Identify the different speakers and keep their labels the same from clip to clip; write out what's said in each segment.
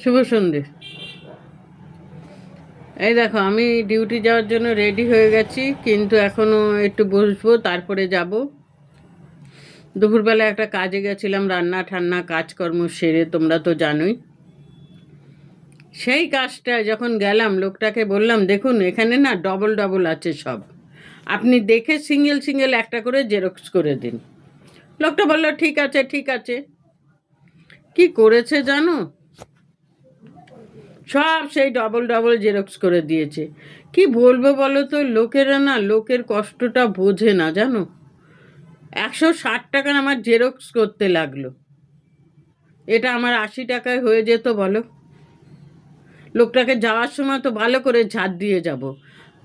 Speaker 1: শুভ সন্ধে। এই দেখো, আমি ডিউটি যাওয়ার জন্য রেডি হয়ে গেছি, কিন্তু এখনও একটু বসবো, তারপরে যাব। দুপুরবেলা একটা কাজে গেছিলাম, রান্না ঠান্না কাজকর্ম সেরে, তোমরা তো জানোই। সেই কাজটা যখন গেলাম, লোকটাকে বললাম, দেখুন এখানে না ডবল ডবল আছে সব, আপনি দেখে সিঙ্গেল সিঙ্গেল একটা করে জেরক্স করে দিন। লোকটা বলল ঠিক আছে ঠিক আছে। কি করেছে জানো? সব সেই ডবল ডবল জেরক্স করে দিয়েছে। কি বলবো বলো তো, লোকেরা না লোকের কষ্টটা বোঝে না জানো। 160 টাকার আমার জেরক্স করতে লাগলো, এটা আমার 80 টাকায় হয়ে যেত বলো। লোকটাকে যাওয়ার সময় তো ভালো করে ঝাড় দিয়ে যাব,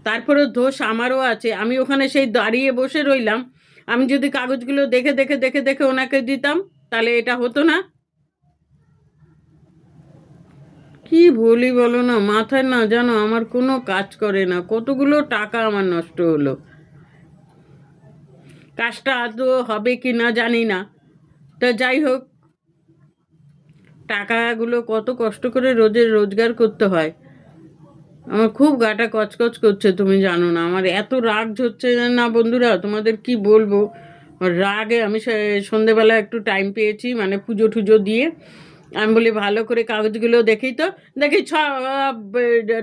Speaker 1: তারপরে দোষ আমারও আছে। আমি ওখানে সেই দাঁড়িয়ে বসে রইলাম, আমি যদি কাগজগুলো দেখে দেখে দেখে দেখে ওনাকে দিতাম, তাহলে এটা হতো না। কি বলি বলো না, মাথায় না জানো আমার কোনো কাজ করে না, কতগুলো টাকা আমার নষ্ট হলো। কাজটা আদৌ হবে কি না জানি না। তা যাই হোক, টাকাগুলো কত কষ্ট করে রোজের রোজগার করতে হয়। আমার খুব গাটা কচকচ করছে, তুমি জানো না। আমার এত রাগ হচ্ছে না বন্ধুরা, তোমাদের কি বলবো। রাগে আমি সন্ধেবেলা একটু টাইম পেয়েছি, মানে পুজো টুজো দিয়ে আমি বলি ভালো করে কাগজগুলো দেখি, তো দেখি সব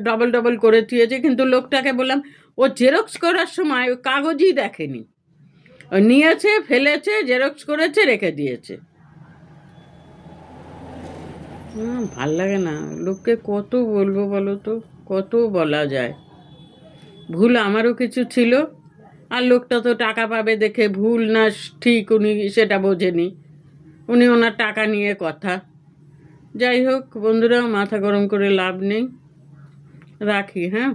Speaker 1: ডবল ডবল করে দিয়েছে। কিন্তু লোকটাকে বললাম, ও জেরক্স করার সময় ও কাগজই দেখেনি, ও নিয়েছে ফেলেছে, জেরক্স করেছে রেখে দিয়েছে। ভাল লাগে না। লোককে কত বলবো বলো তো, কত বলা যায়। ভুল আমারও কিছু ছিল, আর লোকটা তো টাকা পাবে দেখে ভুল না ঠিক উনি সেটা বোঝেনি। উনি ওনার টাকা নিয়ে কথা। যাই হোক বন্ধুরা, মাথা গরম করে লাভ নেই, রাখি, হ্যাঁ।